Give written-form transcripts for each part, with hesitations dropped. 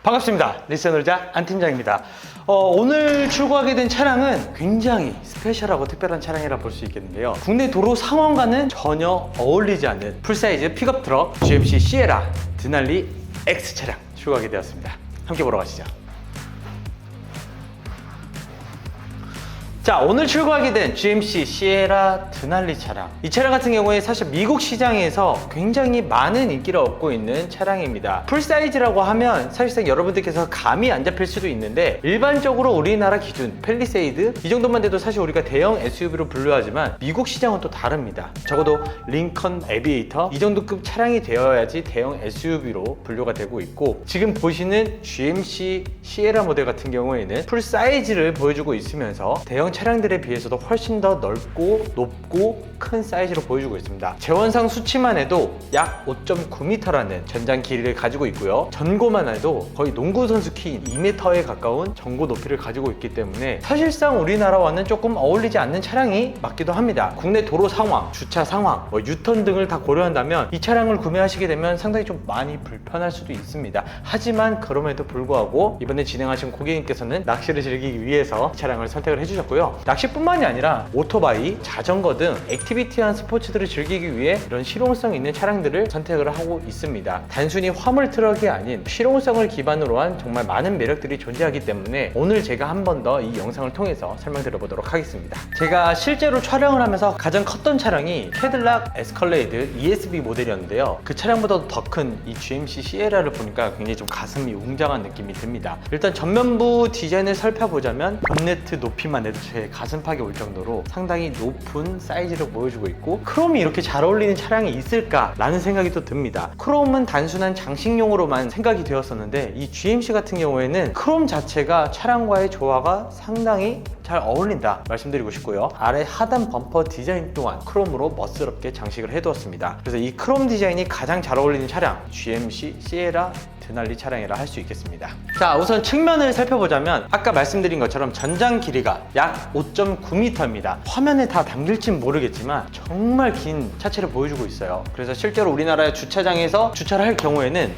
반갑습니다. 리스너자 안 팀장입니다. 오늘 출고하게 된 차량은 굉장히 스페셜하고 특별한 차량이라 볼 수 있겠는데요. 국내 도로 상황과는 전혀 어울리지 않는 풀사이즈 픽업 트럭 GMC 시에라 드날리 X 차량 출고하게 되었습니다. 함께 보러 가시죠. 자, 오늘 출고하게 된 GMC 시에라 드날리 차량, 이 차량 같은 경우에 사실 미국 시장에서 굉장히 많은 인기를 얻고 있는 차량입니다. 풀사이즈라고 하면 사실상 여러분들께서 감이 안 잡힐 수도 있는데, 일반적으로 우리나라 기준 팰리세이드 이 정도만 돼도 사실 우리가 대형 SUV로 분류하지만 미국 시장은 또 다릅니다. 적어도 링컨 에비에이터 이 정도급 차량이 되어야지 대형 SUV로 분류가 되고 있고, 지금 보시는 GMC 시에라 모델 같은 경우에는 풀사이즈를 보여주고 있으면서 대형 차량들에 비해서도 훨씬 더 넓고 높고 큰 사이즈로 보여주고 있습니다. 재원상 수치만 해도 약 5.9m라는 전장 길이를 가지고 있고요. 전고만 해도 거의 농구 선수 키 2m에 가까운 전고 높이를 가지고 있기 때문에 사실상 우리나라와는 조금 어울리지 않는 차량이 맞기도 합니다. 국내 도로 상황, 주차 상황, 유턴 등을 다 고려한다면 이 차량을 구매하시게 되면 상당히 좀 많이 불편할 수도 있습니다. 하지만 그럼에도 불구하고 이번에 진행하신 고객님께서는 낚시를 즐기기 위해서 차량을 선택을 해주셨고요. 낚시뿐만이 아니라 오토바이, 자전거 등 액티비티한 스포츠들을 즐기기 위해 이런 실용성 있는 차량들을 선택을 하고 있습니다. 단순히 화물 트럭이 아닌 실용성을 기반으로 한 정말 많은 매력들이 존재하기 때문에 오늘 제가 한 번 더 이 영상을 통해서 설명드려 보도록 하겠습니다. 제가 실제로 촬영을 하면서 가장 컸던 차량이 캐딜락 에스컬레이드 ESV 모델이었는데요. 그 차량보다도 더 큰 이 GMC 시에라를 보니까 굉장히 좀 가슴이 웅장한 느낌이 듭니다. 일단 전면부 디자인을 살펴보자면 본네트 높이만 해도 제 가슴팍이 올 정도로 상당히 높은 사이즈를 보여주고 있고, 크롬이 이렇게 잘 어울리는 차량이 있을까라는 생각이 또 듭니다. 크롬은 단순한 장식용으로만 생각이 되었었는데, 이 GMC 같은 경우에는 크롬 자체가 차량과의 조화가 상당히 잘 어울린다 말씀드리고 싶고요. 아래 하단 범퍼 디자인 또한 크롬으로 멋스럽게 장식을 해두었습니다. 그래서 이 크롬 디자인이 가장 잘 어울리는 차량, GMC 시에라 드날리 차량이라 할 수 있겠습니다. 자, 우선 측면을 살펴보자면 아까 말씀드린 것처럼 전장 길이가 약 5.9m입니다. 화면에 다 담길진 모르겠지만 정말 긴 차체를 보여주고 있어요. 그래서 실제로 우리나라의 주차장에서 주차를 할 경우에는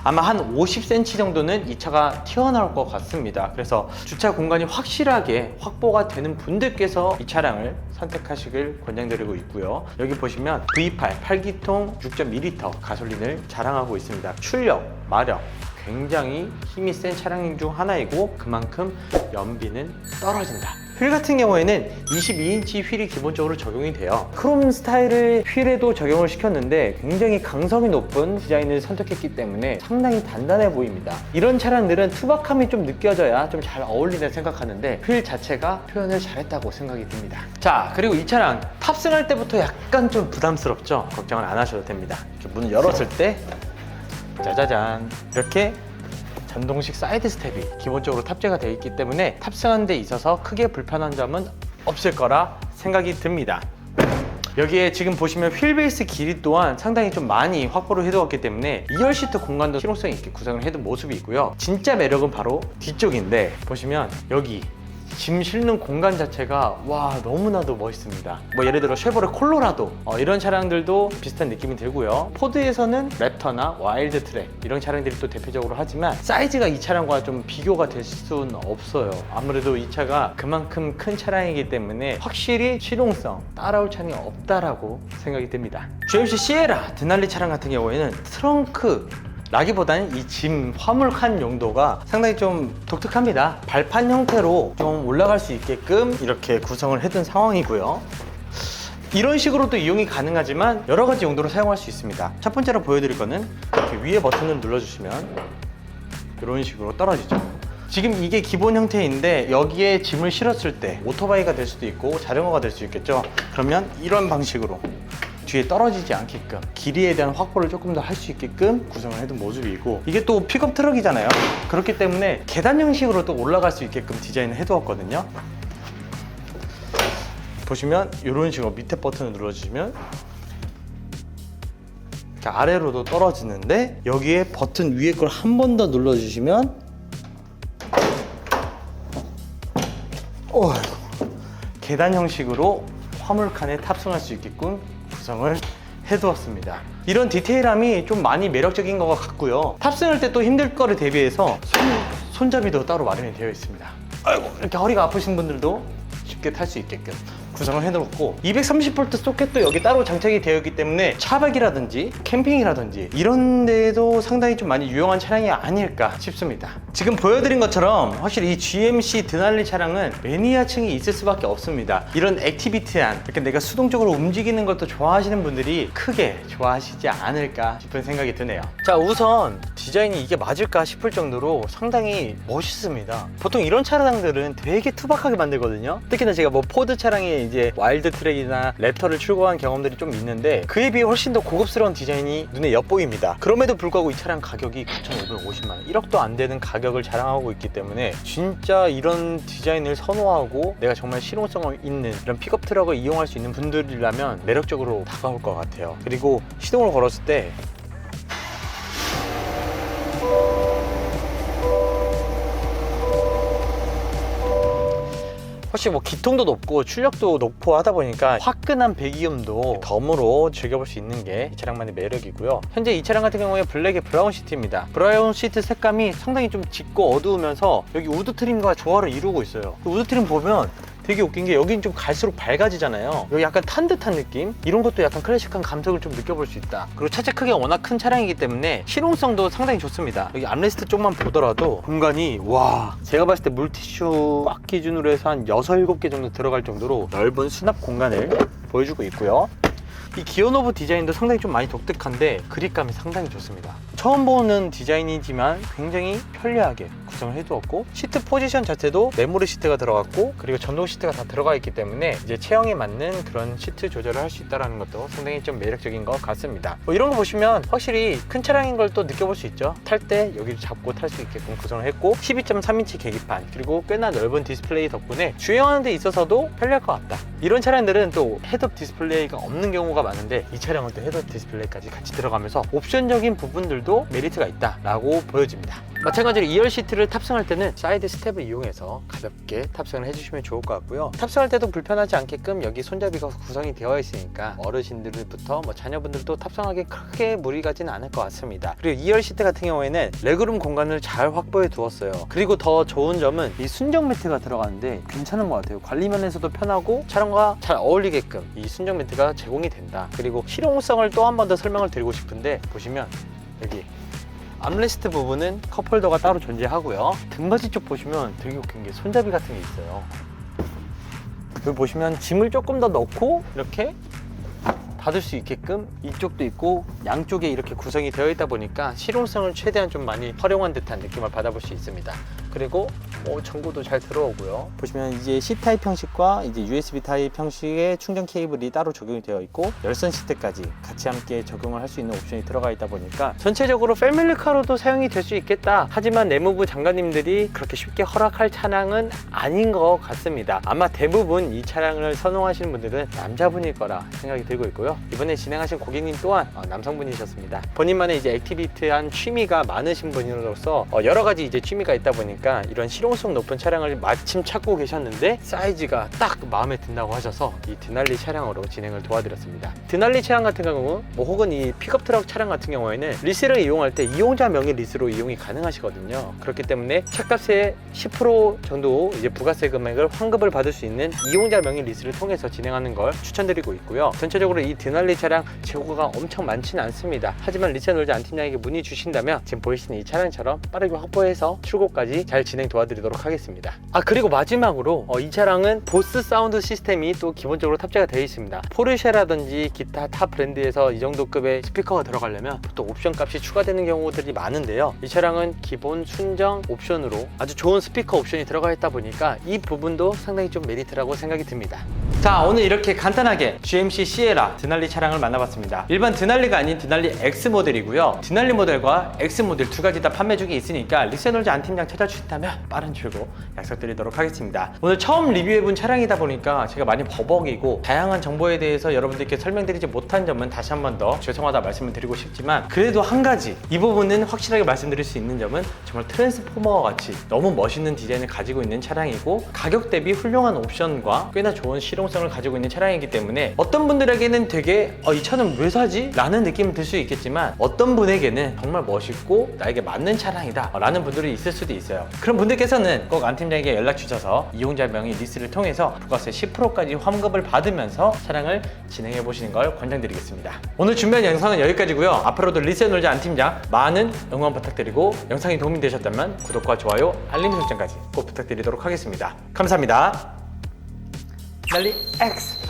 아마 한 50cm 정도는 이 차가 튀어나올 것 같습니다. 그래서 주차 공간이 확실하게 확보가 되는 분들께서 이 차량을 선택하시길 권장드리고 있고요. 여기 보시면 V8 8기통 6.2L 가솔린을 자랑하고 있습니다. 출력, 마력 굉장히 힘이 센 차량 중 하나이고, 그만큼 연비는 떨어진다. 휠 같은 경우에는 22인치 휠이 기본적으로 적용이 돼요. 크롬 스타일의 휠에도 적용을 시켰는데 굉장히 강성이 높은 디자인을 선택했기 때문에 상당히 단단해 보입니다. 이런 차량들은 투박함이 좀 느껴져야 좀 잘 어울린다 생각하는데 휠 자체가 표현을 잘했다고 생각이 듭니다. 자, 그리고 이 차량 탑승할 때부터 약간 좀 부담스럽죠? 걱정을 안 하셔도 됩니다. 문을 열었을 때 짜자잔, 이렇게 전동식 사이드 스텝이 기본적으로 탑재가 되어 있기 때문에 탑승하는 데 있어서 크게 불편한 점은 없을 거라 생각이 듭니다. 여기에 지금 보시면 휠베이스 길이 또한 상당히 좀 많이 확보를 해두었기 때문에 2열 시트 공간도 실용성 있게 구성을 해둔 모습이 있고요. 진짜 매력은 바로 뒤쪽인데, 보시면 여기 짐 실는 공간 자체가 와, 너무나도 멋있습니다. 예를 들어 쉐보레 콜로라도 이런 차량들도 비슷한 느낌이 들고요. 포드에서는 랩터나 와일드 트랙 이런 차량들이 또 대표적으로 하지만 사이즈가 이 차량과 좀 비교가 될 수는 없어요. 아무래도 이 차가 그만큼 큰 차량이기 때문에 확실히 실용성 따라올 차량이 없다라고 생각이 듭니다. GMC 시에라 드날리 차량 같은 경우에는 트렁크 라기보다는 이 짐 화물 칸 용도가 상당히 좀 독특합니다. 발판 형태로 좀 올라갈 수 있게끔 이렇게 구성을 해둔 상황이고요. 이런 식으로도 이용이 가능하지만 여러 가지 용도로 사용할 수 있습니다. 첫 번째로 보여드릴 거는 이렇게 위에 버튼을 눌러주시면 이런 식으로 떨어지죠. 지금 이게 기본 형태인데 여기에 짐을 실었을 때 오토바이가 될 수도 있고 자전거가 될 수 있겠죠. 그러면 이런 방식으로 뒤에 떨어지지 않게끔 길이에 대한 확보를 조금 더 할 수 있게끔 구성을 해둔 모습이고, 이게 또 픽업 트럭이잖아요. 그렇기 때문에 계단 형식으로 또 올라갈 수 있게끔 디자인을 해두었거든요. 보시면 이런 식으로 밑에 버튼을 눌러주시면 아래로도 떨어지는데, 여기에 버튼 위에 걸 한 번 더 눌러주시면 계단 형식으로 화물칸에 탑승할 수 있게끔 구성을 해두었습니다. 이런 디테일함이 좀 많이 매력적인 것 같고요. 탑승할 때 또 힘들 거를 대비해서 손잡이도 따로 마련이 되어 있습니다. 아이고, 이렇게 허리가 아프신 분들도 쉽게 탈 수 있게끔 구성을 해놓고 230V 소켓도 여기 따로 장착이 되어 있기 때문에 차박이라든지 캠핑이라든지 이런 데도 상당히 좀 많이 유용한 차량이 아닐까 싶습니다. 지금 보여드린 것처럼 확실히 이 GMC 드날리 차량은 매니아층이 있을 수밖에 없습니다. 이런 액티비티한, 이렇게 내가 수동적으로 움직이는 것도 좋아하시는 분들이 크게 좋아하시지 않을까 싶은 생각이 드네요. 자, 우선 디자인이 이게 맞을까 싶을 정도로 상당히 멋있습니다. 보통 이런 차량들은 되게 투박하게 만들거든요. 특히나 제가 뭐 포드 차량에 이제 와일드 트랙이나 랩터를 출고한 경험들이 좀 있는데 그에 비해 훨씬 더 고급스러운 디자인이 눈에 엿보입니다. 그럼에도 불구하고 이 차량 가격이 9,550만 원, 1억도 안 되는 가격을 자랑하고 있기 때문에 진짜 이런 디자인을 선호하고 내가 정말 실용성 있는 이런 픽업 트럭을 이용할 수 있는 분들이라면 매력적으로 다가올 것 같아요. 그리고 시동을 걸었을 때 훨씬 뭐 기통도 높고 출력도 높고 하다 보니까 화끈한 배기음도 덤으로 즐겨볼 수 있는 게 이 차량만의 매력이고요. 현재 이 차량 같은 경우에 블랙의 브라운 시트입니다. 브라운 시트 색감이 상당히 좀 짙고 어두우면서 여기 우드 트림과 조화를 이루고 있어요. 우드 트림 보면 되게 웃긴 게 여긴 좀 갈수록 밝아지잖아요. 여기 약간 탄 듯한 느낌? 이런 것도 약간 클래식한 감성을 좀 느껴볼 수 있다. 그리고 차체 크기가 워낙 큰 차량이기 때문에 실용성도 상당히 좋습니다. 여기 암레스트 쪽만 보더라도 공간이 와, 제가 봤을 때 물티슈 꽉 기준으로 해서 한 6, 7개 정도 들어갈 정도로 넓은 수납 공간을 보여주고 있고요. 이 기어노브 디자인도 상당히 좀 많이 독특한데 그립감이 상당히 좋습니다. 처음 보는 디자인이지만 굉장히 편리하게 구성을 해두었고, 시트 포지션 자체도 메모리 시트가 들어갔고 그리고 전동 시트가 다 들어가 있기 때문에 이제 체형에 맞는 그런 시트 조절을 할 수 있다는 것도 상당히 좀 매력적인 것 같습니다. 이런 거 보시면 확실히 큰 차량인 걸 또 느껴볼 수 있죠. 탈 때 여기를 잡고 탈 수 있게끔 구성을 했고 12.3인치 계기판 그리고 꽤나 넓은 디스플레이 덕분에 주행하는 데 있어서도 편리할 것 같다. 이런 차량들은 또 헤드업 디스플레이가 없는 경우가 많은데 이 차량은 또 헤드업 디스플레이까지 같이 들어가면서 옵션적인 부분들도 메리트가 있다라고 보여집니다. 마찬가지로 2열 시트를 탑승할 때는 사이드 스텝을 이용해서 가볍게 탑승을 해주시면 좋을 것 같고요. 탑승할 때도 불편하지 않게끔 여기 손잡이가 구성이 되어 있으니까 어르신들부터 뭐 자녀분들도 탑승하기 크게 무리 가지는 않을 것 같습니다. 그리고 2열 시트 같은 경우에는 레그룸 공간을 잘 확보해 두었어요. 그리고 더 좋은 점은 이 순정 매트가 들어가는데 괜찮은 것 같아요. 관리면에서도 편하고 차량과 잘 어울리게끔 이 순정 매트가 제공이 된다. 그리고 실용성을 또 한 번 더 설명을 드리고 싶은데 보시면 여기 암레스트 부분은 컵홀더가 따로 존재하고요. 등받이 쪽 보시면 되게 웃긴 게 손잡이 같은 게 있어요. 여기 보시면 짐을 조금 더 넣고 이렇게 닫을 수 있게끔 이쪽도 있고 양쪽에 이렇게 구성이 되어 있다 보니까 실용성을 최대한 좀 많이 활용한 듯한 느낌을 받아볼 수 있습니다. 그리고 전구도 잘 들어오고요. 보시면 이제 C타입 형식과 이제 USB 타입 형식의 충전 케이블이 따로 적용이 되어 있고 열선 시트까지 같이 함께 적용을 할 수 있는 옵션이 들어가 있다 보니까 전체적으로 패밀리카로도 사용이 될 수 있겠다. 하지만 내무부 장관님들이 그렇게 쉽게 허락할 차량은 아닌 것 같습니다. 아마 대부분 이 차량을 선호하시는 분들은 남자분일 거라 생각이 들고 있고요. 이번에 진행하신 고객님 또한 남성분이셨습니다. 본인만의 이제 액티비티한 취미가 많으신 분으로서 여러 가지 이제 취미가 있다 보니까 이런 실용성 높은 차량을 마침 찾고 계셨는데 사이즈가 딱 마음에 든다고 하셔서 이 드날리 차량으로 진행을 도와드렸습니다. 드날리 차량 같은 경우 혹은 이 픽업 트럭 차량 같은 경우에는 리스를 이용할 때 이용자 명의 리스로 이용이 가능하시거든요. 그렇기 때문에 차값의 10% 정도 이제 부가세 금액을 환급을 받을 수 있는 이용자 명의 리스를 통해서 진행하는 걸 추천드리고 있고요. 전체적으로 이 드날리 차량 재고가 엄청 많지는 않습니다. 하지만 리차놀즈 안팀장에게 문의 주신다면 지금 보이시는 이 차량처럼 빠르게 확보해서 출고까지 잘 진행 도와드리도록 하겠습니다. 그리고 마지막으로 이 차량은 보스 사운드 시스템이 또 기본적으로 탑재가 되어 있습니다. 포르쉐라든지 기타 타 브랜드에서 이 정도 급의 스피커가 들어가려면 또 옵션 값이 추가되는 경우들이 많은데요. 이 차량은 기본 순정 옵션으로 아주 좋은 스피커 옵션이 들어가 있다 보니까 이 부분도 상당히 좀 메리트라고 생각이 듭니다. 자, 오늘 이렇게 간단하게 GMC 시에라 드날리 차량을 만나봤습니다. 일반 드날리가 아닌 드날리 X 모델이고요. 드날리 모델과 X 모델 두 가지 다 판매 중에 있으니까 리세놀즈 안팀장 찾아주시면 수 있다면 빠른 출고 약속드리도록 하겠습니다. 오늘 처음 리뷰해본 차량이다 보니까 제가 많이 버벅이고 다양한 정보에 대해서 여러분들께 설명드리지 못한 점은 다시 한 번 더 죄송하다 말씀을 드리고 싶지만, 그래도 한 가지 이 부분은 확실하게 말씀드릴 수 있는 점은 정말 트랜스포머와 같이 너무 멋있는 디자인을 가지고 있는 차량이고, 가격 대비 훌륭한 옵션과 꽤나 좋은 실용성을 가지고 있는 차량이기 때문에 어떤 분들에게는 되게 이 차는 왜 사지? 라는 느낌이 들 수 있겠지만, 어떤 분에게는 정말 멋있고 나에게 맞는 차량이다 라는 분들이 있을 수도 있어요. 그런 분들께서는 꼭 안 팀장에게 연락 주셔서 이용자 명의 리스를 통해서 부가세 10%까지 환급을 받으면서 차량을 진행해 보시는 걸 권장드리겠습니다. 오늘 준비한 영상은 여기까지고요. 앞으로도 리스에 놀자 안 팀장 많은 응원 부탁드리고, 영상이 도움이 되셨다면 구독과 좋아요, 알림 설정까지 꼭 부탁드리도록 하겠습니다. 감사합니다. 날리 X